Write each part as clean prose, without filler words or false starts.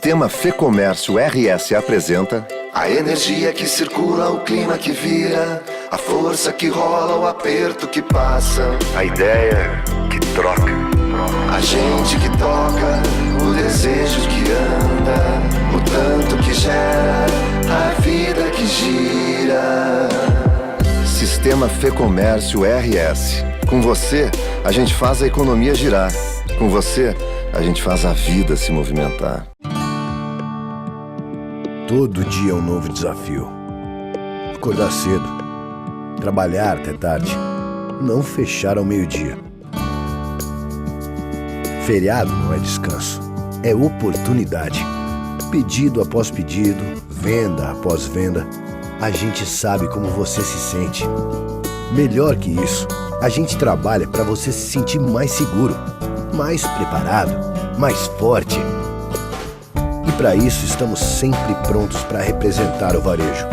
Sistema Fê-Comércio RS apresenta a energia que circula, o clima que vira, a força que rola, o aperto que passa, a ideia que troca, a gente que toca, o desejo que anda, o tanto que gera, a vida que gira. Sistema Fê-Comércio RS. Com você, a gente faz a economia girar. Com você, a gente faz a vida se movimentar. Todo dia é um novo desafio. Acordar cedo, trabalhar até tarde, não fechar ao meio-dia. Feriado não é descanso, é oportunidade. Pedido após pedido, venda após venda, a gente sabe como você se sente. Melhor que isso, a gente trabalha para você se sentir mais seguro, mais preparado, mais forte. E para isso estamos sempre prontos para representar o varejo.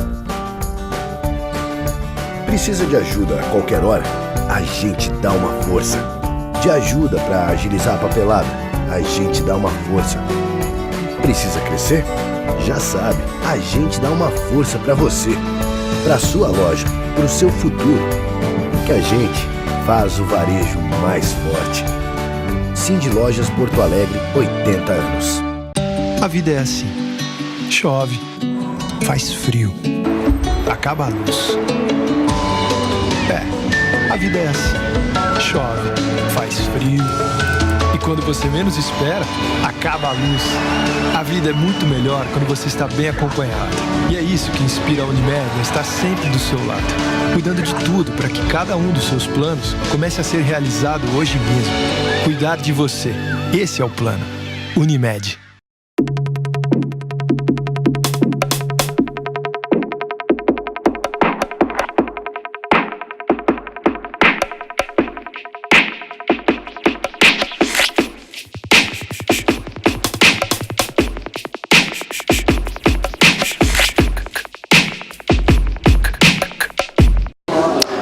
Precisa de ajuda a qualquer hora? A gente dá uma força. De ajuda para agilizar a papelada? A gente dá uma força. Precisa crescer? Já sabe, a gente dá uma força para você, para sua loja, para o seu futuro. Que a gente faz o varejo mais forte. Cindy Lojas Porto Alegre, 80 anos. A vida é assim. Chove, faz frio, acaba a luz. A vida é assim. Chove, faz frio. E quando você menos espera, acaba a luz. A vida é muito melhor quando você está bem acompanhado. E é isso que inspira a Unimed a estar sempre do seu lado, cuidando de tudo para que cada um dos seus planos comece a ser realizado hoje mesmo. Cuidar de você. Esse é o plano. Unimed.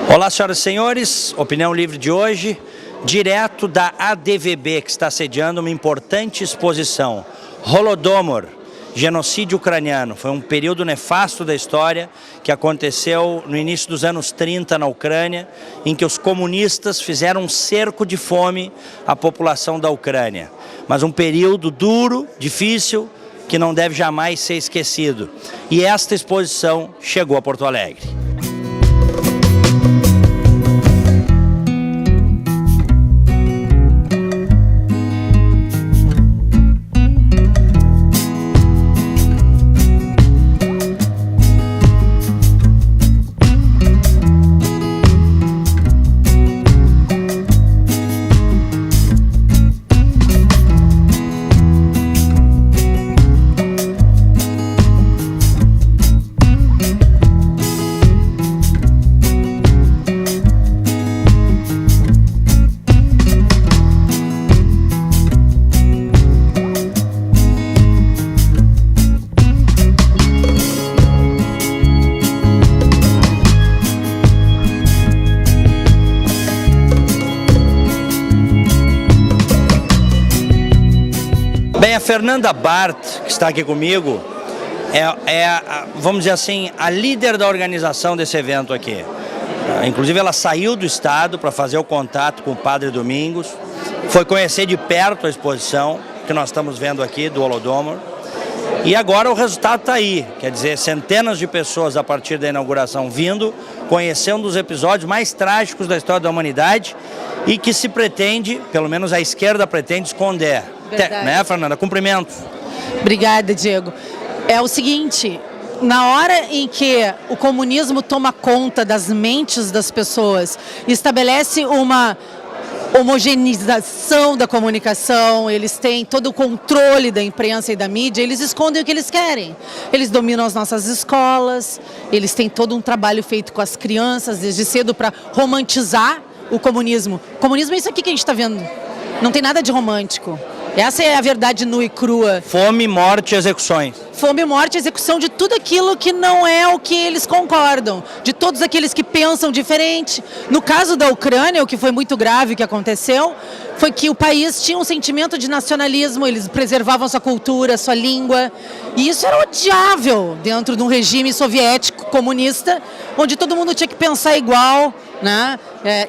Olá, senhoras e senhores, opinião livre de hoje, direto da ADVB, que está sediando uma importante exposição. Holodomor, genocídio ucraniano. Foi um período nefasto da história que aconteceu no início dos anos 30 na Ucrânia, em que os comunistas fizeram um cerco de fome à população da Ucrânia. Mas um período duro, difícil, que não deve jamais ser esquecido. E esta exposição chegou a Porto Alegre. Bem, a Fernanda Bart, que está aqui comigo, vamos dizer assim, a líder da organização desse evento aqui. Inclusive ela saiu do estado para fazer o contato com o Padre Domingos, foi conhecer de perto a exposição que nós estamos vendo aqui do Holodomor. E agora o resultado está aí, quer dizer, centenas de pessoas a partir da inauguração vindo, conhecer um dos episódios mais trágicos da história da humanidade e que se pretende, pelo menos a esquerda pretende esconder. Né, Fernanda? Cumprimento. Obrigada, Diego. É o seguinte, na hora em que o comunismo toma conta das mentes das pessoas, estabelece uma homogeneização da comunicação, eles têm todo o controle da imprensa e da mídia, eles escondem o que eles querem. Eles dominam as nossas escolas, eles têm todo um trabalho feito com as crianças desde cedo para romantizar o comunismo. O comunismo é isso aqui que a gente está vendo, não tem nada de romântico. Essa é a verdade nua e crua. Fome, morte e execuções. Fome, morte, execução de tudo aquilo que não é o que eles concordam, de todos aqueles que pensam diferente. No caso da Ucrânia, o que foi muito grave que aconteceu, foi que o país tinha um sentimento de nacionalismo, eles preservavam sua cultura, sua língua, e isso era odiável dentro de um regime soviético comunista, onde todo mundo tinha que pensar igual, né?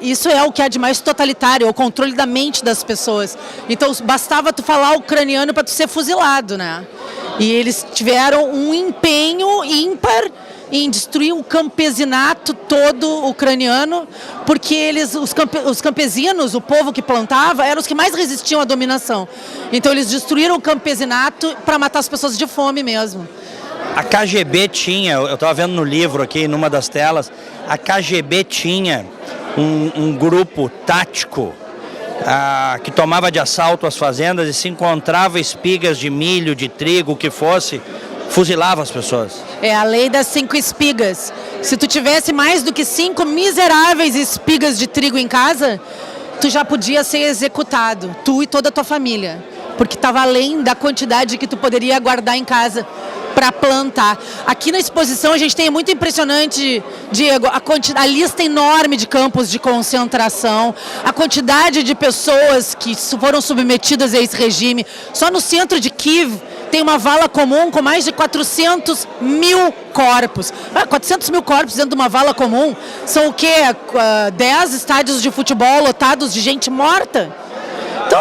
Isso é o que há de mais totalitário, é o controle da mente das pessoas. Então bastava tu falar ucraniano para tu ser fuzilado, né? E eles tiveram um empenho ímpar em destruir o campesinato todo ucraniano, porque os campesinos, o povo que plantava, eram os que mais resistiam à dominação. Então eles destruíram o campesinato para matar as pessoas de fome mesmo. A KGB tinha, eu estava vendo no livro aqui, numa das telas, a KGB tinha um grupo tático que tomava de assalto as fazendas e se encontrava espigas de milho, de trigo, o que fosse, fuzilava as pessoas. É a lei das 5 espigas. Se tu tivesse mais do que 5 miseráveis espigas de trigo em casa, tu já podia ser executado, tu e toda a tua família, porque estava além da quantidade que tu poderia guardar em casa para plantar. Aqui na exposição a gente tem muito impressionante, Diego, a lista enorme de campos de concentração, a quantidade de pessoas que foram submetidas a esse regime. Só no centro de Kiev tem uma vala comum com mais de 400 mil corpos. 400 mil corpos dentro de uma vala comum são o quê? 10 estádios de futebol lotados de gente morta? Então,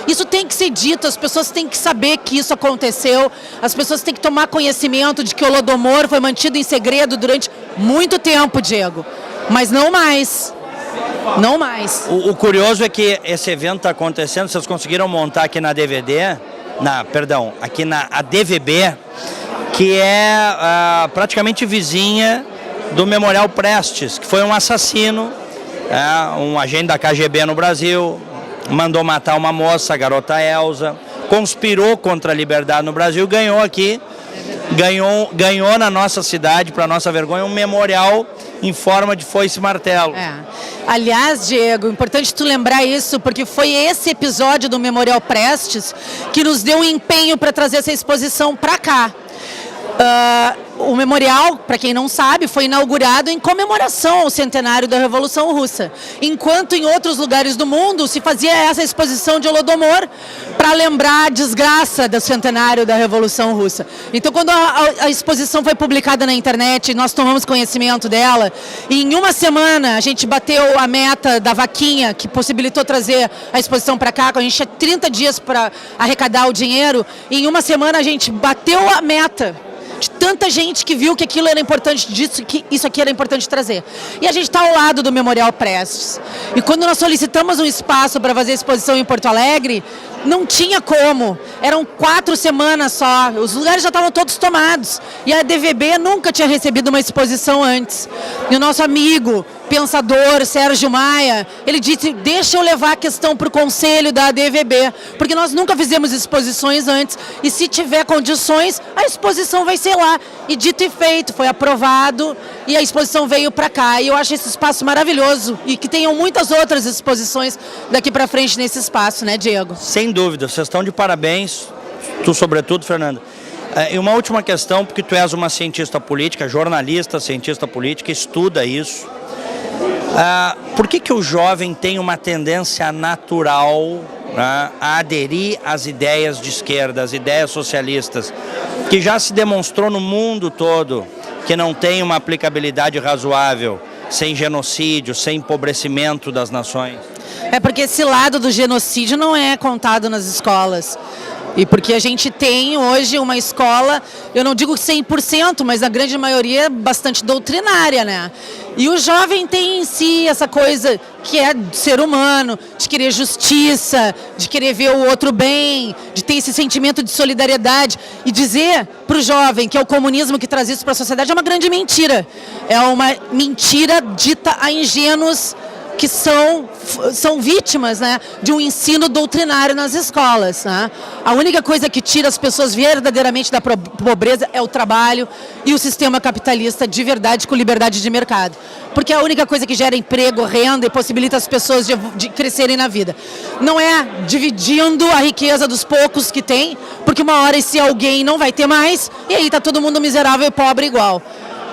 isso tem que ser dito, as pessoas têm que saber que isso aconteceu, as pessoas têm que tomar conhecimento de que o Holodomor foi mantido em segredo durante muito tempo, Diego, mas não mais. Não mais. O curioso é que esse evento está acontecendo, vocês conseguiram montar aqui na aqui na ADVB, que é praticamente vizinha do Memorial Prestes, que foi um assassino, um agente da KGB no Brasil, mandou matar uma moça, a garota Elza, conspirou contra a liberdade no Brasil, ganhou aqui, ganhou na nossa cidade, para nossa vergonha, um memorial em forma de foice e martelo. Aliás, Diego, importante tu lembrar isso, porque foi esse episódio do Memorial Prestes que nos deu um empenho para trazer essa exposição para cá. O memorial, para quem não sabe, foi inaugurado em comemoração ao centenário da Revolução Russa, enquanto em outros lugares do mundo se fazia essa exposição de Holodomor para lembrar a desgraça do centenário da Revolução Russa. Então, quando a exposição foi publicada na internet, nós tomamos conhecimento dela, e em uma semana a gente bateu a meta da vaquinha que possibilitou trazer a exposição para cá, a gente tinha 30 dias para arrecadar o dinheiro, e em uma semana a gente bateu a meta de tanta gente que viu que aquilo era importante, que isso aqui era importante trazer. E a gente está ao lado do Memorial Prestes. E quando nós solicitamos um espaço para fazer a exposição em Porto Alegre, não tinha como. Eram 4 semanas só, os lugares já estavam todos tomados. E a ADVB nunca tinha recebido uma exposição antes. E o nosso amigo, pensador, Sérgio Maia, ele disse, deixa eu levar a questão para o conselho da ADVB, porque nós nunca fizemos exposições antes, e se tiver condições, a exposição vai ser lá. E dito e feito, foi aprovado, e a exposição veio para cá. E eu acho esse espaço maravilhoso, e que tenham muitas outras exposições daqui para frente nesse espaço, né, Diego? Sem dúvida, vocês estão de parabéns, tu sobretudo, Fernanda. E uma última questão, porque tu és uma cientista política, jornalista, cientista política, estuda isso. Por que o jovem tem uma tendência natural, né, a aderir às ideias de esquerda, às ideias socialistas, que já se demonstrou no mundo todo que não tem uma aplicabilidade razoável, sem genocídio, sem empobrecimento das nações? É porque esse lado do genocídio não é contado nas escolas. E porque a gente tem hoje uma escola, eu não digo 100%, mas a grande maioria é bastante doutrinária, né? E o jovem tem em si essa coisa que é do ser humano, de querer justiça, de querer ver o outro bem, de ter esse sentimento de solidariedade. E dizer para o jovem que é o comunismo que traz isso para a sociedade é uma grande mentira. É uma mentira dita a ingênuos que são vítimas, né, de um ensino doutrinário nas escolas, né? A única coisa que tira as pessoas verdadeiramente da pobreza é o trabalho e o sistema capitalista de verdade com liberdade de mercado. Porque é a única coisa que gera emprego, renda e possibilita as pessoas de crescerem na vida. Não é dividindo a riqueza dos poucos que tem, porque uma hora esse alguém não vai ter mais e aí está todo mundo miserável e pobre igual.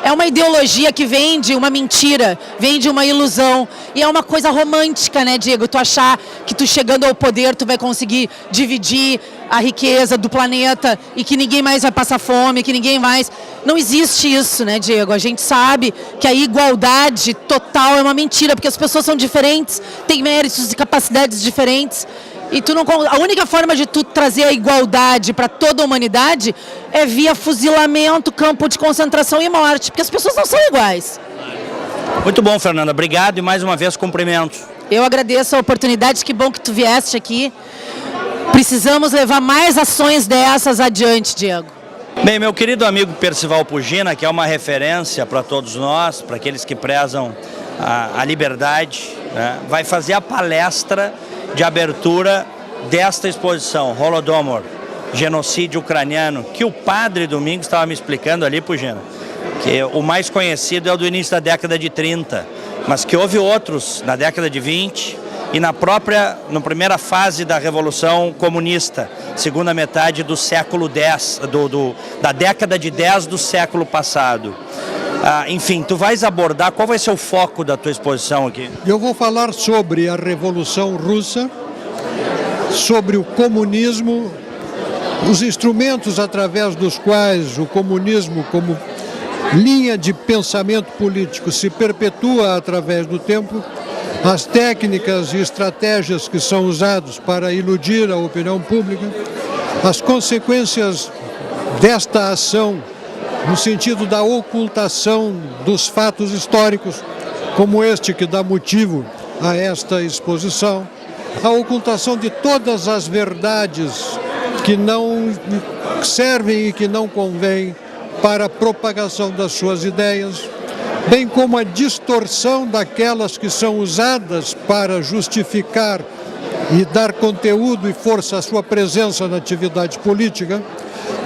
É uma ideologia que vende uma mentira, vende uma ilusão. E é uma coisa romântica, né, Diego? Tu achar que tu chegando ao poder, tu vai conseguir dividir a riqueza do planeta e que ninguém mais vai passar fome, que ninguém mais... Não existe isso, né, Diego? A gente sabe que a igualdade total é uma mentira, porque as pessoas são diferentes, têm méritos e capacidades diferentes. E a única forma de tu trazer a igualdade para toda a humanidade é via fuzilamento, campo de concentração e morte, porque as pessoas não são iguais. Muito bom, Fernanda. Obrigado e mais uma vez cumprimentos. Eu agradeço a oportunidade, que bom que tu vieste aqui. Precisamos levar mais ações dessas adiante, Diego. Bem, meu querido amigo Percival Pugina, que é uma referência para todos nós, para aqueles que prezam a liberdade, né, vai fazer a palestra de abertura desta exposição, Holodomor, genocídio ucraniano, que o padre Domingos estava me explicando ali, Pugina, que o mais conhecido é o do início da década de 30, mas que houve outros na década de 20 e na primeira fase da Revolução Comunista, segunda metade do século X, da década de 10 do século passado. Enfim, tu vais abordar, qual vai ser o foco da tua exposição aqui? Eu vou falar sobre a Revolução Russa, sobre o comunismo, os instrumentos através dos quais o comunismo, como linha de pensamento político, se perpetua através do tempo, as técnicas e estratégias que são usadas para iludir a opinião pública, as consequências desta ação no sentido da ocultação dos fatos históricos, como este que dá motivo a esta exposição, a ocultação de todas as verdades que não servem e que não convêm para a propagação das suas ideias, bem como a distorção daquelas que são usadas para justificar e dar conteúdo e força à sua presença na atividade política.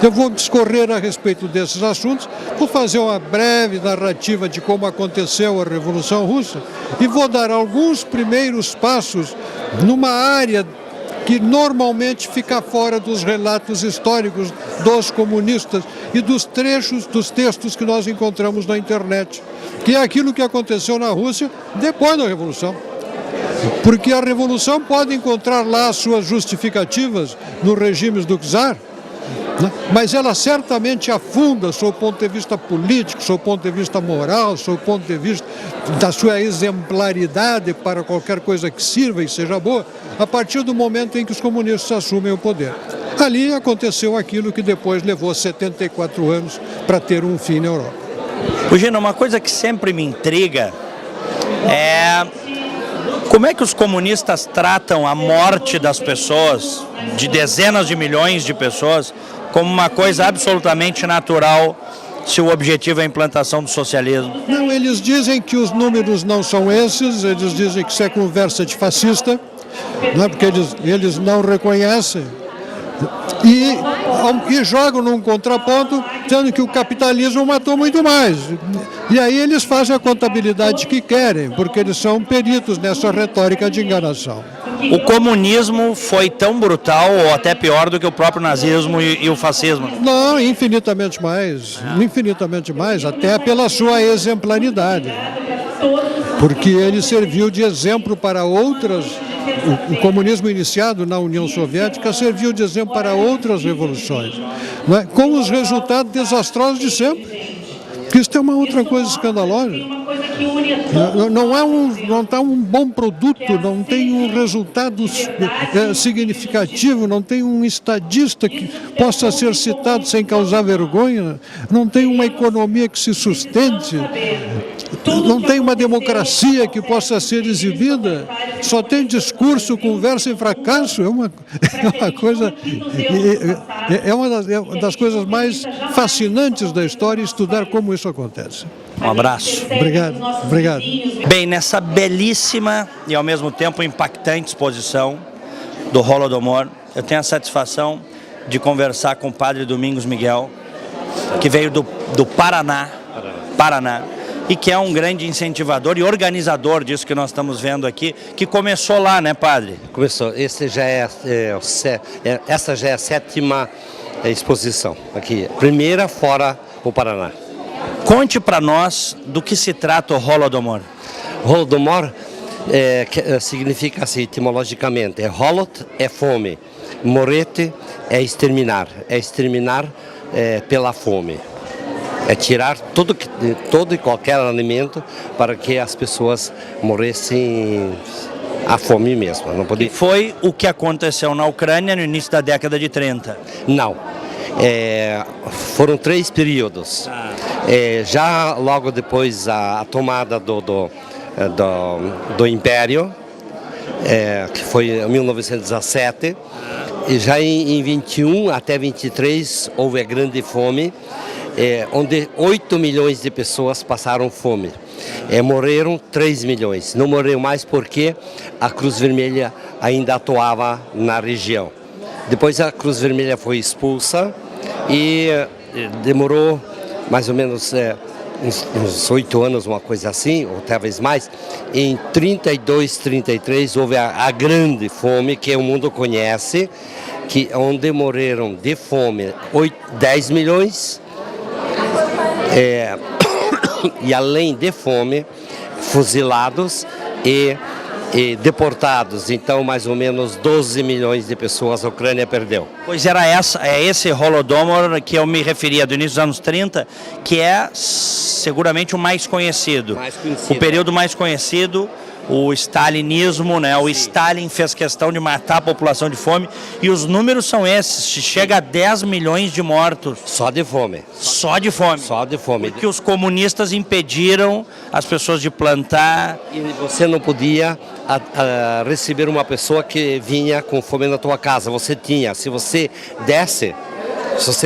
Eu vou discorrer a respeito desses assuntos, vou fazer uma breve narrativa de como aconteceu a Revolução Russa e vou dar alguns primeiros passos numa área que normalmente fica fora dos relatos históricos dos comunistas e dos trechos dos textos que nós encontramos na internet, que é aquilo que aconteceu na Rússia depois da Revolução. Porque a Revolução pode encontrar lá as suas justificativas nos regimes do czar, mas ela certamente afunda, sob o ponto de vista político, sob o ponto de vista moral, sob o ponto de vista da sua exemplaridade para qualquer coisa que sirva e seja boa, a partir do momento em que os comunistas assumem o poder. Ali aconteceu aquilo que depois levou 74 anos para ter um fim na Europa. Pugina, uma coisa que sempre me intriga é como é que os comunistas tratam a morte das pessoas, de dezenas de milhões de pessoas, como uma coisa absolutamente natural, se o objetivo é a implantação do socialismo? Não, eles dizem que os números não são esses, eles dizem que isso é conversa de fascista, não é? Porque eles não reconhecem. E jogam num contraponto, dizendo que o capitalismo matou muito mais. E aí eles fazem a contabilidade que querem, porque eles são peritos nessa retórica de enganação. O comunismo foi tão brutal, ou até pior, do que o próprio nazismo e o fascismo? Não, infinitamente mais, até pela sua exemplaridade. Porque ele serviu de exemplo para outras. O comunismo iniciado na União Soviética serviu de exemplo para outras revoluções, não é? Com os resultados desastrosos de sempre. Isso é uma outra coisa escandalosa. Não está um bom produto, não tem um resultado significativo, não tem um estadista que possa ser citado sem causar vergonha, não tem uma economia que se sustente, não tem uma democracia que possa ser exibida, só tem discurso, conversa e fracasso. É uma das coisas mais fascinantes da história estudar como isso acontece. Um abraço. Obrigado, obrigado. Bem, nessa belíssima e ao mesmo tempo impactante exposição do Holodomor, eu tenho a satisfação de conversar com o padre Domingos Miguel, que veio do Paraná, e que é um grande incentivador e organizador disso que nós estamos vendo aqui, que começou lá, né, padre? Começou. Essa já é a 7ª exposição aqui, primeira fora o Paraná. Conte para nós do que se trata o Holodomor. Holodomor significa assim, etimologicamente, holot é fome, morete é exterminar pela fome. É tirar todo e qualquer alimento para que as pessoas morressem à fome mesmo. Não podia... Foi o que aconteceu na Ucrânia no início da década de 30. Não. Foram 3 períodos. Já logo depois a tomada do Império, que foi em 1917, e já em 21 até 23 houve a grande fome, onde 8 milhões de pessoas passaram fome. Morreram 3 milhões. Não morreram mais porque a Cruz Vermelha ainda atuava na região. Depois a Cruz Vermelha foi expulsa e demorou mais ou menos uns 8 anos, uma coisa assim, ou talvez mais. Em 32, 33 houve a grande fome que o mundo conhece, onde morreram de fome 10 milhões. E além de fome, fuzilados e deportados. Então, mais ou menos 12 milhões de pessoas a Ucrânia perdeu. Pois é esse Holodomor que eu me referia do início dos anos 30, que é seguramente o mais conhecido. O período mais conhecido, o stalinismo, né? O Stalin fez questão de matar a população de fome e os números são esses, chega a 10 milhões de mortos. Só de fome. Só de fome. Só de fome. Porque os comunistas impediram as pessoas de plantar. E você não podia receber uma pessoa que vinha com fome na tua casa. Você tinha, se você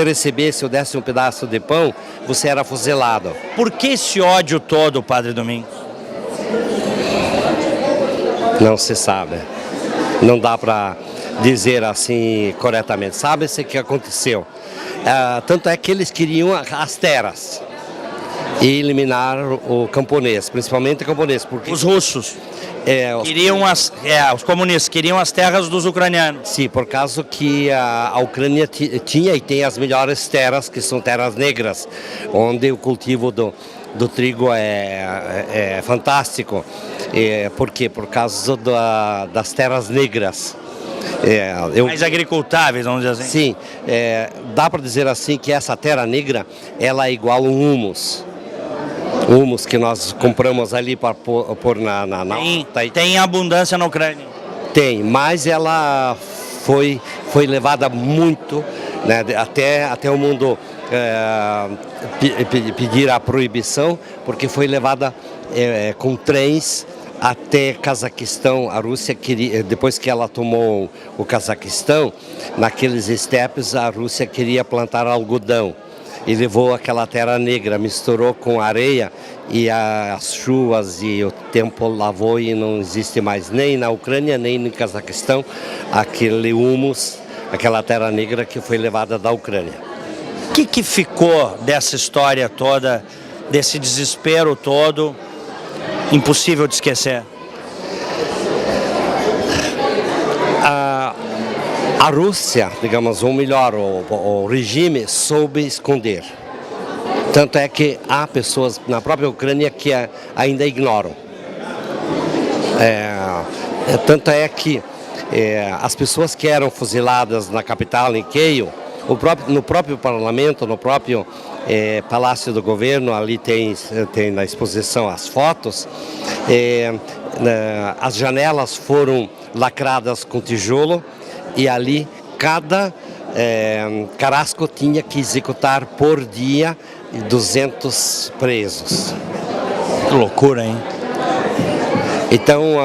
recebesse ou desse um pedaço de pão, você era fuzilado. Por que esse ódio todo, padre Domingos? Não se sabe, não dá para dizer assim corretamente. Sabe-se o que aconteceu. Tanto é que eles queriam as terras e eliminar o camponês, principalmente o camponês. Porque os russos queriam os comunistas queriam as terras dos ucranianos. Sim, por causa que a Ucrânia tinha e tem as melhores terras, que são terras negras, onde o cultivo do trigo é fantástico. Por quê? Por causa das terras negras. Mais agricultáveis, vamos dizer assim. Sim, dá para dizer assim que essa terra negra, ela é igual a um humus. Humus que nós compramos ali para pôr na tem abundância na Ucrânia? Tem, mas ela foi levada muito, né, até o mundo pedir a proibição, porque foi levada com trens até Cazaquistão. A Rússia queria, depois que ela tomou o Cazaquistão, naqueles estepes a Rússia queria plantar algodão e levou aquela terra negra, misturou com areia e as chuvas e o tempo lavou e não existe mais nem na Ucrânia nem no Cazaquistão aquele humus, aquela terra negra que foi levada da Ucrânia. O que ficou dessa história toda, desse desespero todo, impossível de esquecer? A Rússia, digamos, ou melhor, o regime soube esconder. Tanto é que há pessoas na própria Ucrânia que ainda ignoram. Tanto é que as pessoas que eram fuziladas na capital, em Kyiv, no próprio parlamento, no próprio Palácio do Governo, ali tem na exposição as fotos, as janelas foram lacradas com tijolo e ali cada carrasco tinha que executar por dia 200 presos. Que loucura, hein? Então,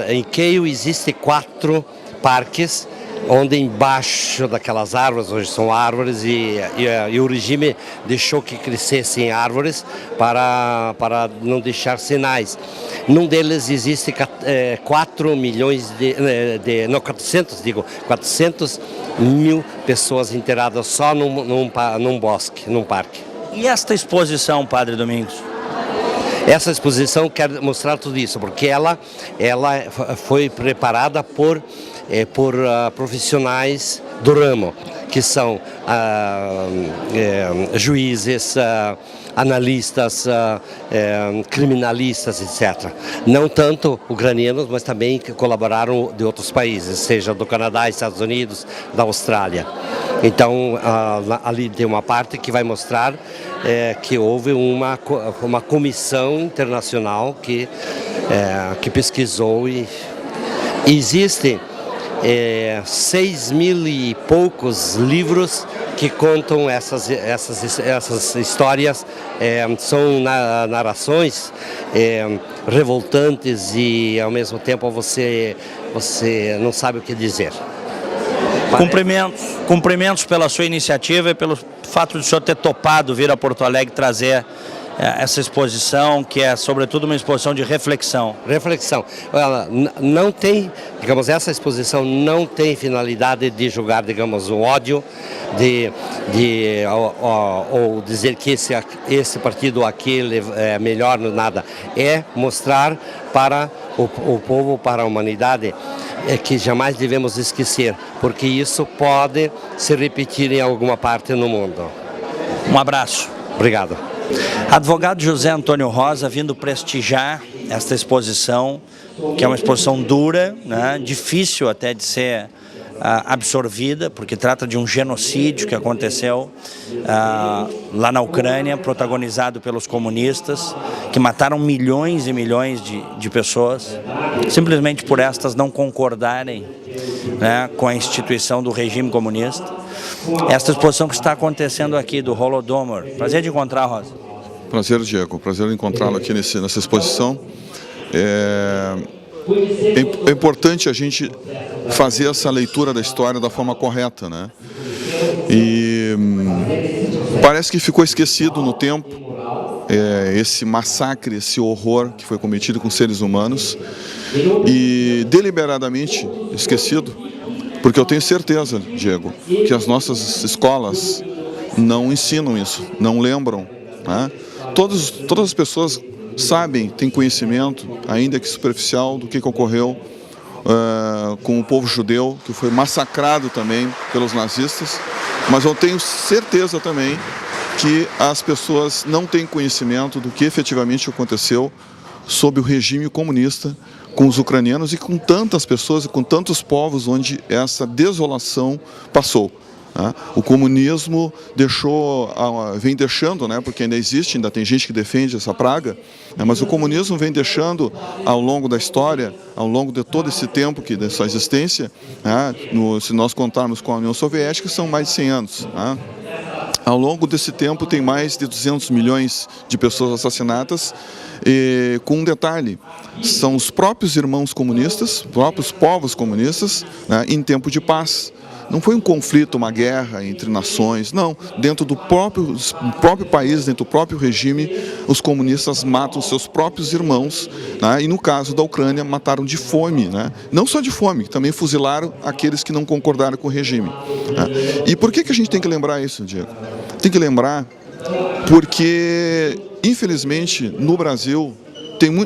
em Kyiv existem 4 parques onde embaixo daquelas árvores, hoje são árvores, e o regime deixou que crescessem árvores para não deixar sinais. Num deles existe 4 milhões 400 mil pessoas enterradas só num bosque, num parque. E esta exposição, Padre Domingos? Essa exposição quer mostrar tudo isso, porque ela foi preparada por profissionais do ramo, que são juízes, analistas, criminalistas, etc. Não tanto ucranianos, mas também que colaboraram de outros países, seja do Canadá, Estados Unidos, da Austrália. Então, ali tem uma parte que vai mostrar que houve uma comissão internacional que pesquisou e existem 6.000 e poucos livros que contam essas histórias. São narrações revoltantes e ao mesmo tempo você não sabe o que dizer. Cumprimentos pela sua iniciativa e pelo fato de o senhor ter topado vir a Porto Alegre trazer essa exposição, que é sobretudo uma exposição de reflexão. Ela não tem, digamos, essa exposição não tem finalidade de julgar, digamos, o ódio, ou dizer que esse partido ou aquele é melhor, nada. É mostrar para o povo, para a humanidade, que jamais devemos esquecer, porque isso pode se repetir em alguma parte no mundo. Um abraço. Obrigado. Advogado José Antônio Rosa vindo prestigiar esta exposição, que é uma exposição dura, né, difícil até de ser absorvida, porque trata de um genocídio que aconteceu lá na Ucrânia, protagonizado pelos comunistas, que mataram milhões e milhões de pessoas, simplesmente por estas não concordarem, né, com a instituição do regime comunista. Esta exposição que está acontecendo aqui, do Holodomor. Prazer de encontrar, Rosa. Prazer, Diego. Prazer em encontrá-lo aqui nessa exposição. É importante a gente fazer essa leitura da história da forma correta, né? E parece que ficou esquecido no tempo esse massacre, esse horror que foi cometido com seres humanos, e deliberadamente esquecido, porque eu tenho certeza, Diego, que as nossas escolas não ensinam isso, não lembram, né? Todas as pessoas sabem, têm conhecimento, ainda que superficial, do que ocorreu com o povo judeu, que foi massacrado também pelos nazistas, mas eu tenho certeza também que as pessoas não têm conhecimento do que efetivamente aconteceu sob o regime comunista com os ucranianos e com tantas pessoas e com tantos povos onde essa desolação passou. O comunismo vem deixando, né, porque ainda existe, ainda tem gente que defende essa praga, mas o comunismo vem deixando ao longo da história, ao longo de todo esse tempo de sua existência, se nós contarmos com a União Soviética, são mais de 100 anos. Ao longo desse tempo tem mais de 200 milhões de pessoas assassinadas, e com um detalhe, são os próprios irmãos comunistas, próprios povos comunistas, né, em tempo de paz. Não foi um conflito, uma guerra entre nações, não. Dentro do próprio país, dentro do próprio regime, os comunistas matam seus próprios irmãos, né? E no caso da Ucrânia, mataram de fome, né? Não só de fome, também fuzilaram aqueles que não concordaram com o regime, né? E por que a gente tem que lembrar isso, Diego? Tem que lembrar porque, infelizmente, no Brasil,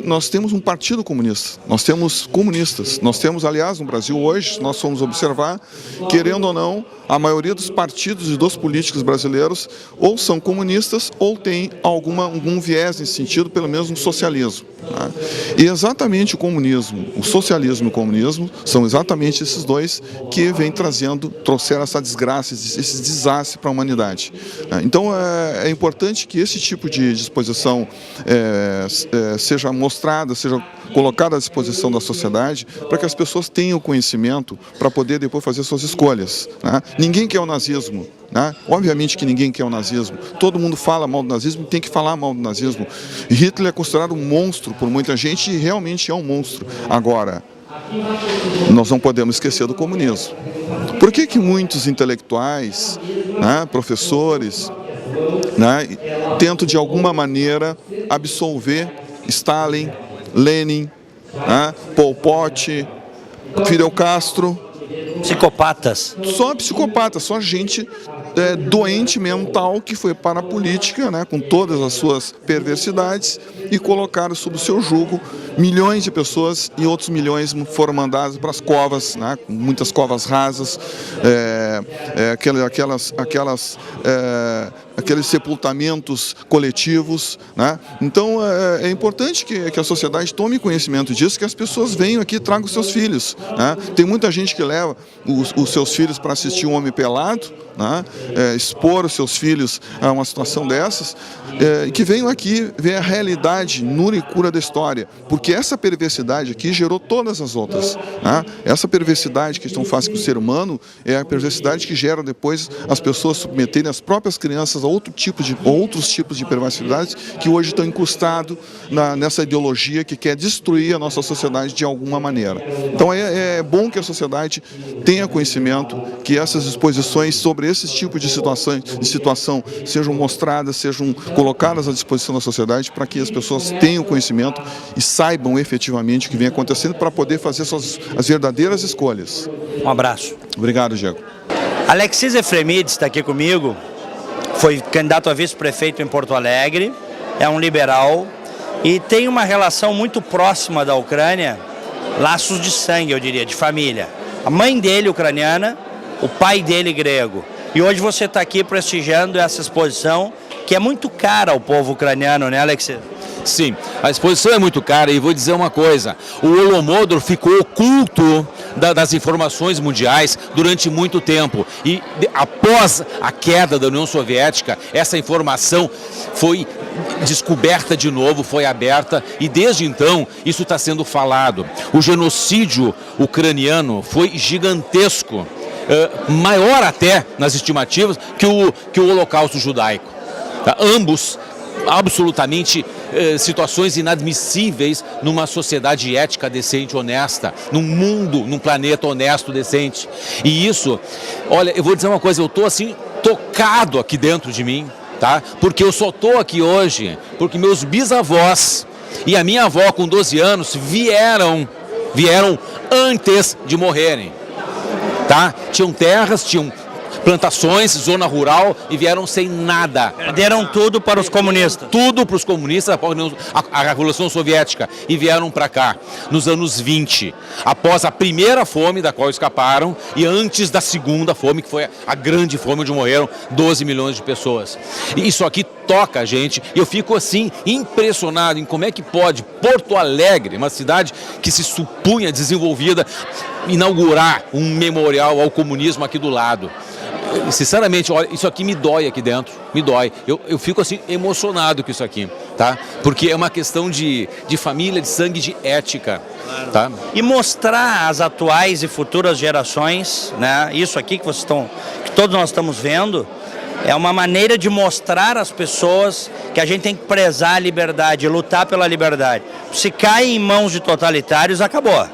nós temos um partido comunista, nós temos comunistas, nós temos, aliás, no Brasil hoje, nós fomos observar, querendo ou não, a maioria dos partidos e dos políticos brasileiros ou são comunistas ou tem algum viés nesse sentido, pelo menos no socialismo, né? E exatamente o comunismo, o socialismo e o comunismo são exatamente esses dois que trouxeram essa desgraça, esse desastre para a humanidade. Então é importante que esse tipo de disposição seja mostrada, seja colocada à disposição da sociedade, para que as pessoas tenham conhecimento para poder depois fazer suas escolhas, né? Ninguém quer o nazismo, né? Obviamente que ninguém quer o nazismo. Todo mundo fala mal do nazismo, tem que falar mal do nazismo. Hitler é considerado um monstro por muita gente e realmente é um monstro. Agora, nós não podemos esquecer do comunismo. Por que muitos intelectuais, né, professores, né, tentam de alguma maneira absolver Stalin, Lenin, né, Pol Pot, Fidel Castro? Psicopatas. Só psicopata, só gente doente mental que foi para a política, né, com todas as suas perversidades, e colocaram sob o seu jugo milhões de pessoas, e outros milhões foram mandados para as covas, né, muitas covas rasas, aqueles sepultamentos coletivos, né? Então é importante que a sociedade tome conhecimento disso, que as pessoas venham aqui e tragam os seus filhos, né? Tem muita gente que leva os seus filhos para assistir um homem pelado, né? Expor os seus filhos a uma situação dessas, e que venham aqui ver a realidade nua e crua da história, porque essa perversidade aqui gerou todas as outras, né? Essa perversidade que estão fazendo com o ser humano é a perversidade que gera depois as pessoas submeterem as próprias crianças a outros tipos de perversidades que hoje estão incrustados nessa ideologia que quer destruir a nossa sociedade de alguma maneira. Então é bom que a sociedade tenha conhecimento, que essas exposições sobre esses tipos de situação sejam mostradas, sejam colocadas à disposição da sociedade, para que as pessoas tenham conhecimento e saibam efetivamente o que vem acontecendo, para poder fazer as verdadeiras escolhas. Um abraço. Obrigado, Diego. Alexis Efremides está aqui comigo, foi candidato a vice-prefeito em Porto Alegre, é um liberal e tem uma relação muito próxima da Ucrânia, laços de sangue, eu diria, de família. A mãe dele ucraniana, o pai dele grego. E hoje você está aqui prestigiando essa exposição, que é muito cara ao povo ucraniano, né, Alexis? Sim, a exposição é muito cara e vou dizer uma coisa, o Holodomor ficou oculto das informações mundiais durante muito tempo e após a queda da União Soviética, essa informação foi descoberta de novo, foi aberta e desde então isso está sendo falado. O genocídio ucraniano foi gigantesco, maior até nas estimativas que o Holocausto judaico. Tá? Ambos absolutamente situações inadmissíveis numa sociedade ética, decente, honesta, num mundo, num planeta honesto, decente. E isso, olha, eu vou dizer uma coisa, eu estou assim tocado aqui dentro de mim, tá? Porque eu só estou aqui hoje porque meus bisavós e a minha avó com 12 anos vieram antes de morrerem, tá? Tinham terras, tinham plantações, zona rural e vieram sem nada. Perderam tudo para os comunistas. Tudo para os comunistas, a Revolução Soviética, e vieram para cá nos anos 20, após a primeira fome da qual escaparam e antes da segunda fome, que foi a grande fome onde morreram 12 milhões de pessoas. E isso aqui toca a gente e eu fico assim impressionado em como é que pode Porto Alegre, uma cidade que se supunha desenvolvida, inaugurar um memorial ao comunismo aqui do lado. Sinceramente, olha, isso aqui me dói aqui dentro, me dói. Eu fico assim emocionado com isso aqui, tá? Porque é uma questão de família, de sangue, de ética, tá? E mostrar às atuais e futuras gerações, né? Isso aqui que todos nós estamos vendo, é uma maneira de mostrar às pessoas que a gente tem que prezar a liberdade, lutar pela liberdade. Se cai em mãos de totalitários, acabou.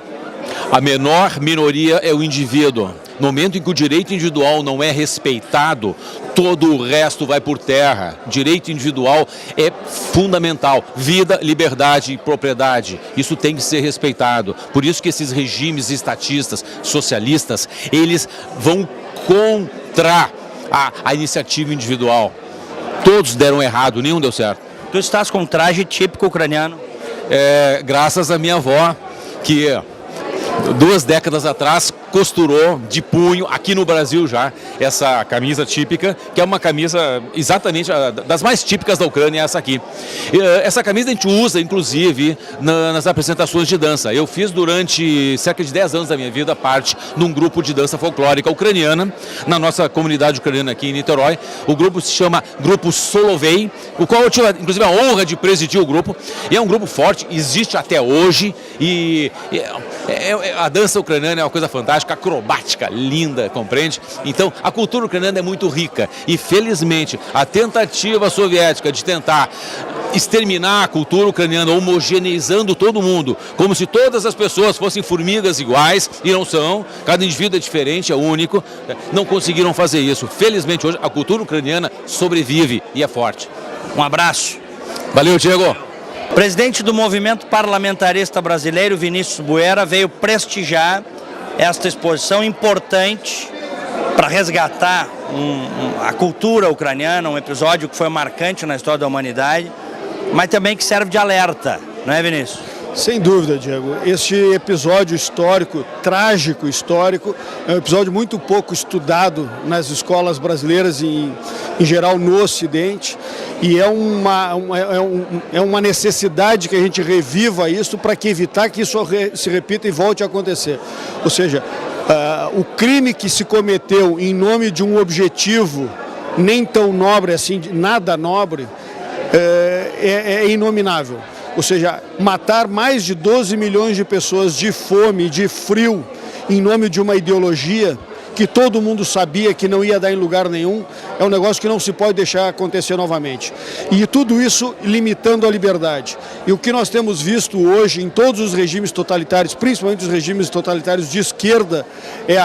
A menor minoria é o indivíduo. No momento em que o direito individual não é respeitado, todo o resto vai por terra. Direito individual é fundamental. Vida, liberdade e propriedade. Isso tem que ser respeitado. Por isso que esses regimes estatistas, socialistas, eles vão contra a iniciativa individual. Todos deram errado, nenhum deu certo. Tu estás com um traje típico ucraniano? Graças à minha avó, que 2 décadas atrás costurou de punho, aqui no Brasil já, essa camisa típica, que é uma camisa exatamente das mais típicas da Ucrânia, essa aqui. Essa camisa a gente usa, inclusive, nas apresentações de dança. Eu fiz durante cerca de 10 anos da minha vida parte num grupo de dança folclórica ucraniana, na nossa comunidade ucraniana aqui em Niterói. O grupo se chama Grupo Solovei, o qual eu tive, inclusive, a honra de presidir o grupo. E é um grupo forte, existe até hoje, e a dança ucraniana é uma coisa fantástica, acrobática, linda, compreende? Então, a cultura ucraniana é muito rica e, felizmente, a tentativa soviética de tentar exterminar a cultura ucraniana, homogeneizando todo mundo, como se todas as pessoas fossem formigas iguais, e não são, cada indivíduo é diferente, é único, não conseguiram fazer isso. Felizmente hoje a cultura ucraniana sobrevive e é forte. Um abraço. Valeu, Diego. O presidente do Movimento Parlamentarista Brasileiro, Vinícius Buera, veio prestigiar esta exposição importante para resgatar a cultura ucraniana, um episódio que foi marcante na história da humanidade, mas também que serve de alerta, não é, Vinícius? Sem dúvida, Diego. Este episódio histórico, trágico histórico, é um episódio muito pouco estudado nas escolas brasileiras e, em geral, no Ocidente. E é uma necessidade que a gente reviva isso para evitar que isso se repita e volte a acontecer. Ou seja, o crime que se cometeu em nome de um objetivo nem tão nobre assim, nada nobre, é inominável. Ou seja, matar mais de 12 milhões de pessoas de fome, de frio, em nome de uma ideologia que todo mundo sabia que não ia dar em lugar nenhum, é um negócio que não se pode deixar acontecer novamente. E tudo isso limitando a liberdade. E o que nós temos visto hoje em todos os regimes totalitários, principalmente os regimes totalitários de esquerda, é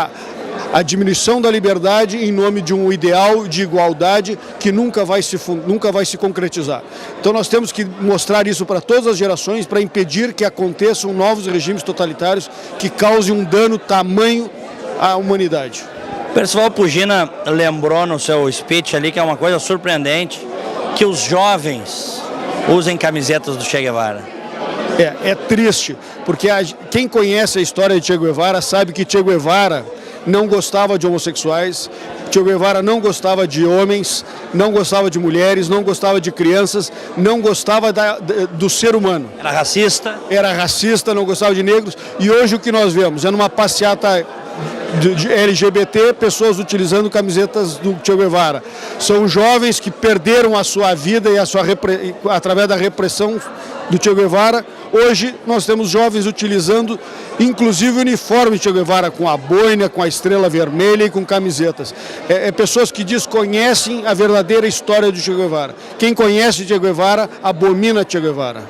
a diminuição da liberdade em nome de um ideal de igualdade que nunca vai se concretizar. Então nós temos que mostrar isso para todas as gerações para impedir que aconteçam novos regimes totalitários que causem um dano tamanho à humanidade. O Percival Pugina lembrou no seu speech ali que é uma coisa surpreendente, que os jovens usem camisetas do Che Guevara. É triste, porque quem conhece a história de Che Guevara sabe que Che Guevara não gostava de homossexuais, Che Guevara não gostava de homens, não gostava de mulheres, não gostava de crianças, não gostava do ser humano. Era racista? Era racista, não gostava de negros. E hoje o que nós vemos é numa passeata de LGBT, pessoas utilizando camisetas do Che Guevara. São jovens que perderam a sua vida através da repressão do Che Guevara. Hoje nós temos jovens utilizando inclusive o uniforme de Che Guevara, com a boina, com a estrela vermelha e com camisetas. Pessoas que desconhecem a verdadeira história de Che Guevara. Quem conhece Che Guevara abomina Che Guevara.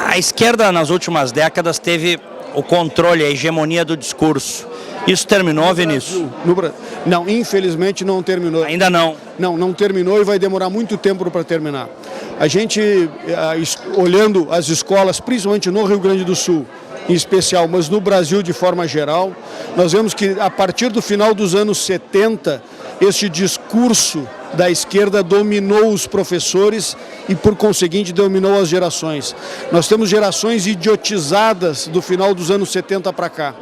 A esquerda nas últimas décadas teve o controle, a hegemonia do discurso. Isso terminou, Vinícius? Não, infelizmente não terminou. Ainda não? Não terminou e vai demorar muito tempo para terminar. A gente, olhando as escolas, principalmente no Rio Grande do Sul, em especial, mas no Brasil de forma geral, nós vemos que a partir do final dos anos 70, este discurso da esquerda dominou os professores e, por conseguinte, dominou as gerações. Nós temos gerações idiotizadas do final dos anos 70 para cá.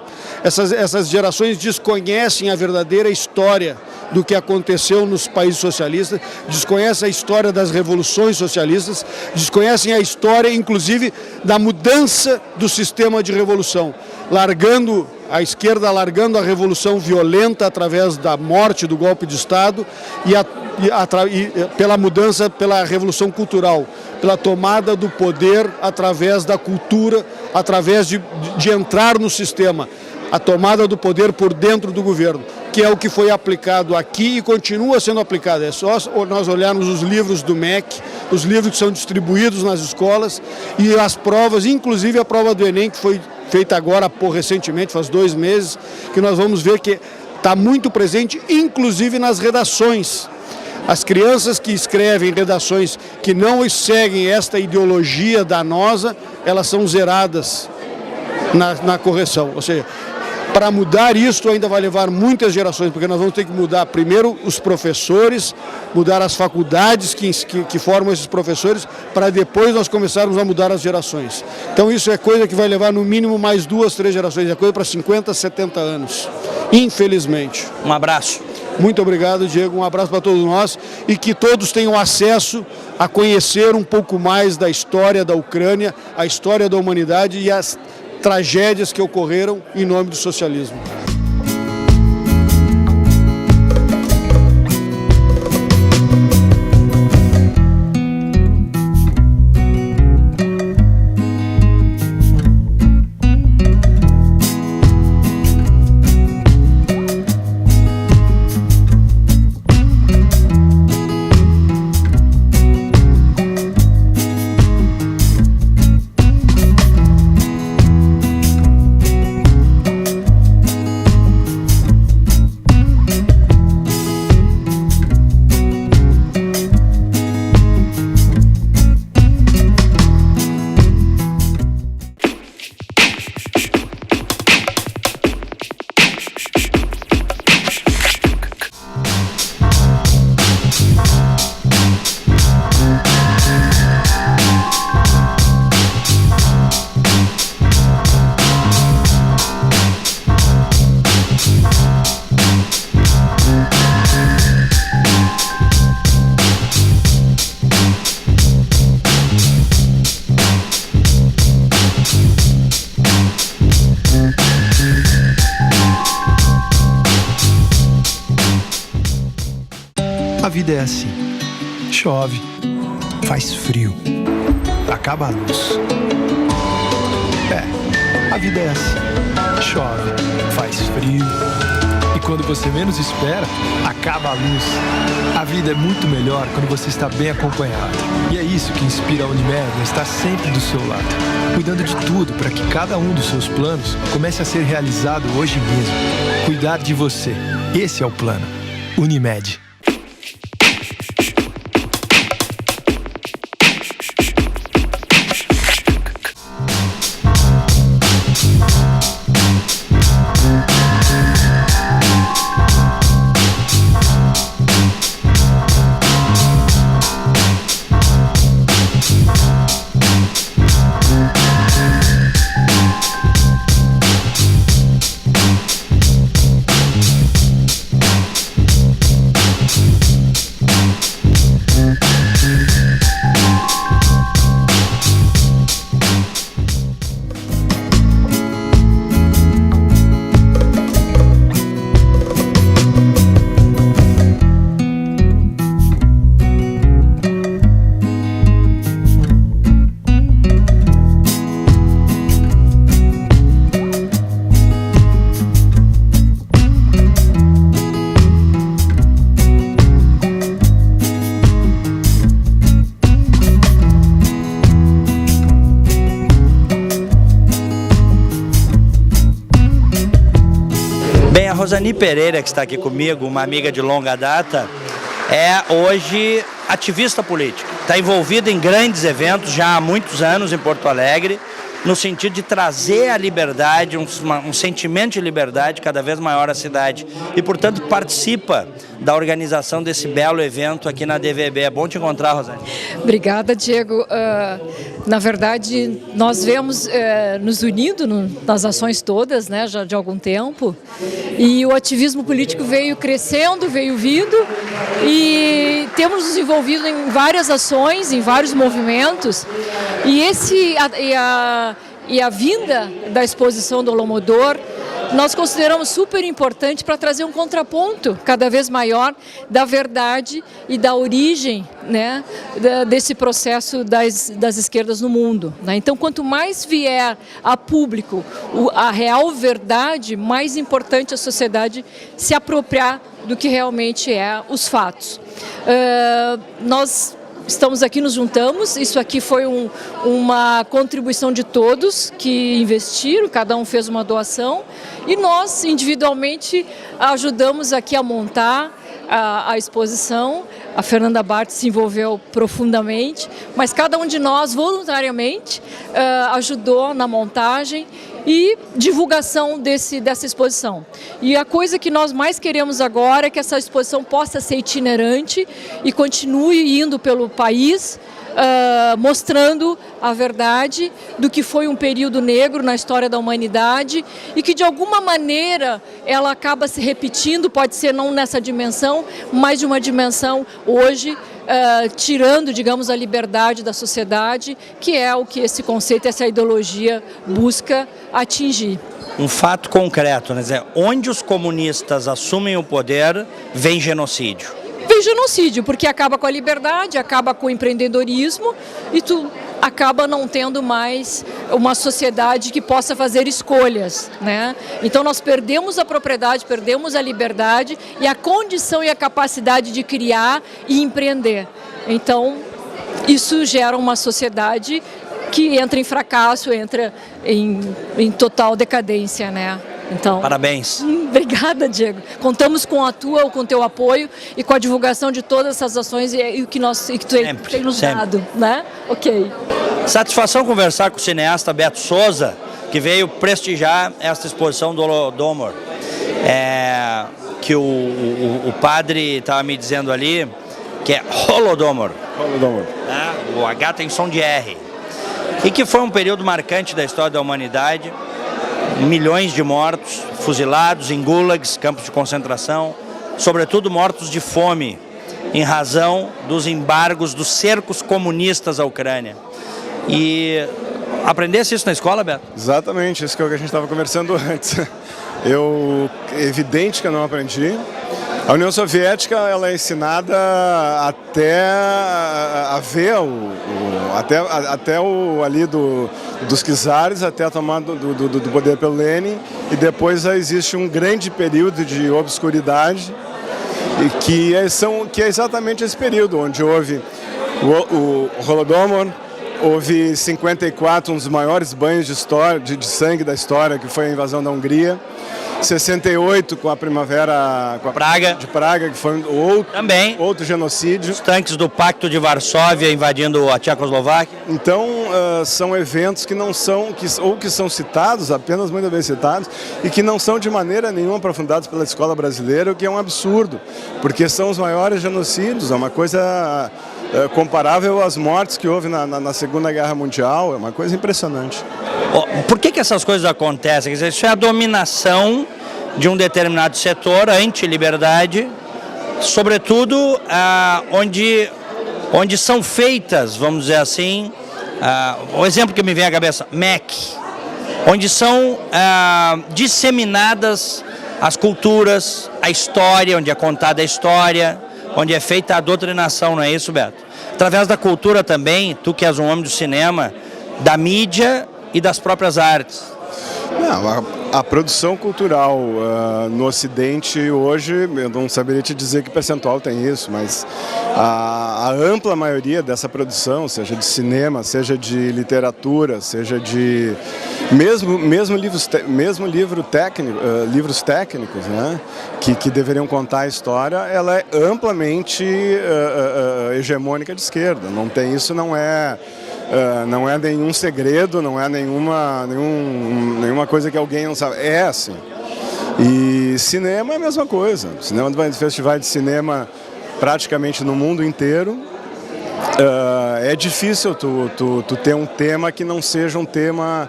Essas gerações desconhecem a verdadeira história do que aconteceu nos países socialistas, desconhecem a história das revoluções socialistas, desconhecem a história, inclusive, da mudança do sistema de revolução, a esquerda largando a revolução violenta através da morte, do golpe de Estado e pela mudança, pela revolução cultural, pela tomada do poder através da cultura, através de entrar no sistema, a tomada do poder por dentro do governo, que é o que foi aplicado aqui e continua sendo aplicado. É só nós olharmos os livros do MEC, os livros que são distribuídos nas escolas e as provas, inclusive a prova do Enem, que foi feita agora recentemente, faz 2 meses, que nós vamos ver que está muito presente, inclusive nas redações. As crianças que escrevem redações que não seguem esta ideologia danosa, elas são zeradas na correção. Ou seja, para mudar isso ainda vai levar muitas gerações, porque nós vamos ter que mudar primeiro os professores, mudar as faculdades que formam esses professores, para depois nós começarmos a mudar as gerações. Então isso é coisa que vai levar no mínimo mais 2, 3 gerações, é coisa para 50, 70 anos, infelizmente. Um abraço. Muito obrigado, Diego, um abraço para todos nós e que todos tenham acesso a conhecer um pouco mais da história da Ucrânia, a história da humanidade e as tragédias que ocorreram em nome do socialismo. vida é assim. Chove, faz frio, acaba a luz. A vida é assim. Chove, faz frio. E quando você menos espera, acaba a luz. A vida é muito melhor quando você está bem acompanhado. E é isso que inspira a Unimed a estar sempre do seu lado, cuidando de tudo para que cada um dos seus planos comece a ser realizado hoje mesmo. Cuidar de você. Esse é o plano. Unimed. Bem, a Rosani Pereira, que está aqui comigo, uma amiga de longa data, é hoje ativista política. Está envolvida em grandes eventos já há muitos anos em Porto Alegre, no sentido de trazer a liberdade, um sentimento de liberdade cada vez maior à cidade. E, portanto, participa da organização desse belo evento aqui na DVB. É bom te encontrar, Rosane. Obrigada, Diego. Na verdade, nós vemos nos unindo nas ações todas, né, já de algum tempo. E o ativismo político veio crescendo, veio vindo. E temos nos envolvido em várias ações, em vários movimentos. E a vinda da exposição do Holodomor, nós consideramos super importante para trazer um contraponto cada vez maior da verdade e da origem, né, desse processo das esquerdas no mundo, né? Então, quanto mais vier a público a real verdade, mais importante a sociedade se apropriar do que realmente é os fatos. Nós estamos aqui, nos juntamos, isso aqui foi uma contribuição de todos que investiram, cada um fez uma doação e nós individualmente ajudamos aqui a montar a exposição. A Fernanda Bart se envolveu profundamente, mas cada um de nós voluntariamente ajudou na montagem e divulgação dessa exposição. E a coisa que nós mais queremos agora é que essa exposição possa ser itinerante e continue indo pelo país, mostrando a verdade do que foi um período negro na história da humanidade e que de alguma maneira ela acaba se repetindo, pode ser não nessa dimensão, mas de uma dimensão hoje, tirando, digamos, a liberdade da sociedade, que é o que esse conceito, essa ideologia busca atingir. Um fato concreto, né? Onde os comunistas assumem o poder, vem genocídio. Vem genocídio, porque acaba com a liberdade, acaba com o empreendedorismo e tu acaba não tendo mais uma sociedade que possa fazer escolhas, né? Então nós perdemos a propriedade, perdemos a liberdade e a condição e a capacidade de criar e empreender. Então isso gera uma sociedade que entra em fracasso, entra em total decadência, né? Então, parabéns. Obrigada, Diego. Contamos com o teu apoio e com a divulgação de todas essas ações e o que tu tem nos dado, né? Ok. Satisfação conversar com o cineasta Beto Souza, que veio prestigiar esta exposição do Holodomor. Que o padre estava me dizendo ali que é Holodomor. Holodomor. O H tem som de R. E que foi um período marcante da história da humanidade. Milhões de mortos, fuzilados em gulags, campos de concentração, sobretudo mortos de fome, em razão dos embargos, dos cercos comunistas à Ucrânia. E aprendesse isso na escola, Beto? Exatamente, isso que é o que a gente estava conversando antes. É evidente que eu não aprendi. A União Soviética ela é ensinada até a ver até o ali dos czares, até a tomada do poder pelo Lenin, e depois existe um grande período de obscuridade, e que é exatamente esse período onde houve o Holodomor, houve 54, um dos maiores banhos de sangue da história, que foi a invasão da Hungria. 68 com a primavera de Praga, que foi outro genocídio. Os tanques do Pacto de Varsóvia invadindo a Tchecoslováquia. Então são eventos que não são, que são citados, apenas muito bem citados, e que não são de maneira nenhuma aprofundados pela escola brasileira, o que é um absurdo, porque são os maiores genocídios, é uma coisa comparável às mortes que houve na Segunda Guerra Mundial, é uma coisa impressionante. Por que essas coisas acontecem? Quer dizer, isso é a dominação de um determinado setor, anti-liberdade, sobretudo onde são feitas, vamos dizer assim, o exemplo que me vem à cabeça, MEC, onde são disseminadas as culturas, a história, onde é contada a história, onde é feita a doutrinação, não é isso, Beto? Através da cultura também, tu que és um homem do cinema, da mídia e das próprias artes. Não, a produção cultural no Ocidente hoje, eu não saberia te dizer que percentual tem isso, mas a ampla maioria dessa produção, seja de cinema, seja de literatura, seja de livros técnicos, né, que deveriam contar a história, ela é amplamente hegemônica de esquerda. Não tem isso, não é nenhum segredo, não é nenhuma coisa que alguém não sabe. É assim. E cinema é a mesma coisa. Cinema vai festivais de cinema praticamente no mundo inteiro. É difícil tu ter um tema que não seja um tema...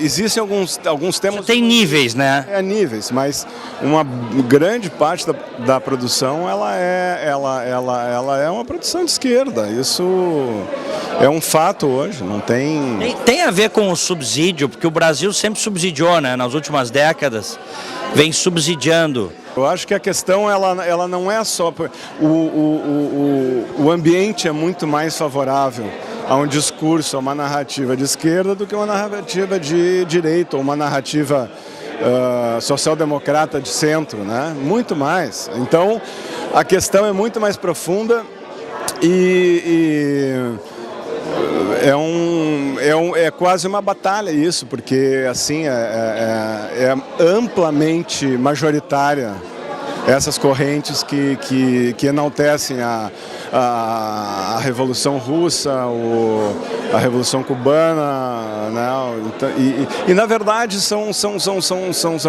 existem alguns temas... Tem níveis, né? Níveis, mas uma grande parte da produção ela é uma produção de esquerda. Isso é um fato hoje, não tem... Tem a ver com o subsídio, porque o Brasil sempre subsidiou, né? Nas últimas décadas, vem subsidiando. Eu acho que a questão ela não é só... O ambiente é muito mais favorável a um discurso, a uma narrativa de esquerda do que uma narrativa de direita, ou uma narrativa social-democrata de centro, né? Muito mais. Então, a questão é muito mais profunda e é quase uma batalha isso, porque assim é amplamente majoritária essas correntes que enaltecem a Revolução Russa, a Revolução Cubana, né? E na verdade são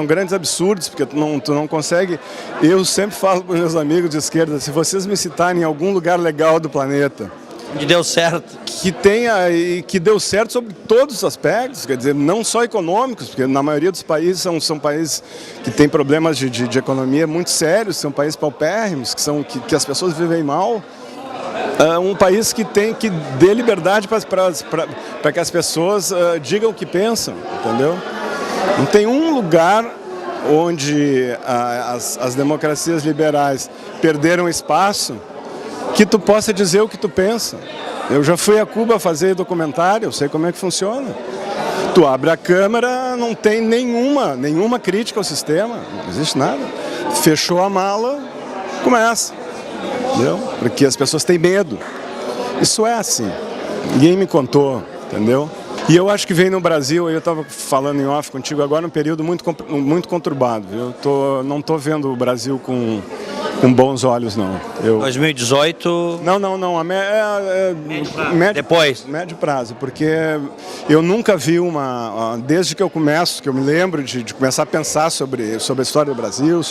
grandes absurdos, porque tu não consegue... Eu sempre falo para os meus amigos de esquerda, se vocês me citarem em algum lugar legal do planeta que deu certo, que deu certo sobre todos os aspectos, quer dizer, não só econômicos, porque na maioria dos países são países que têm problemas de economia muito sérios, são países paupérrimos, que as pessoas vivem mal. Um país que dê liberdade para que as pessoas digam o que pensam, entendeu? Não tem um lugar onde as democracias liberais perderam espaço que tu possa dizer o que tu pensa. Eu já fui a Cuba fazer documentário, eu sei como é que funciona. Tu abre a câmera, não tem nenhuma crítica ao sistema, não existe nada. Fechou a mala, começa. Entendeu? Porque as pessoas têm medo. Isso é assim. Ninguém me contou, entendeu? E eu acho que vem no Brasil, eu estava falando em off contigo agora, um período muito conturbado. Eu não estou vendo o Brasil com bons olhos, não. 2018... Não. Médio prazo, porque eu nunca vi desde que eu me lembro de começar a pensar sobre a história do Brasil,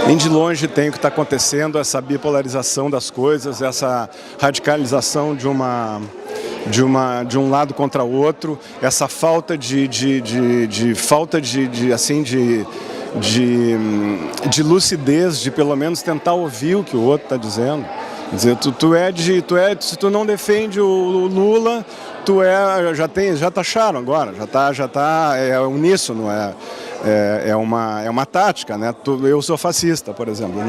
nem de longe tem o que está acontecendo, essa bipolarização das coisas, essa radicalização de um lado contra o outro, essa falta de lucidez, de pelo menos tentar ouvir o que o outro está dizendo. Quer dizer, se tu não defende o Lula, já taxaram agora, já tá uníssono, é uma tática, né? Eu sou fascista, por exemplo,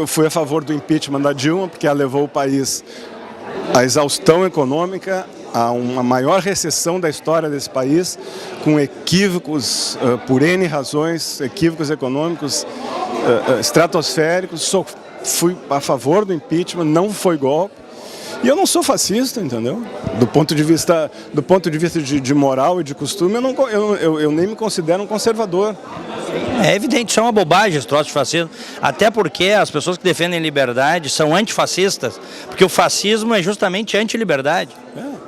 fui a favor do impeachment da Dilma, porque ela levou o país à exaustão econômica, a uma maior recessão da história desse país, com equívocos, por N razões, equívocos econômicos estratosféricos. Fui a favor do impeachment, não foi golpe. E eu não sou fascista, entendeu? Do ponto de vista de moral e de costume, eu nem me considero um conservador. É evidente, isso é uma bobagem, esse troço de fascismo. Até porque as pessoas que defendem liberdade são antifascistas, porque o fascismo é justamente antiliberdade.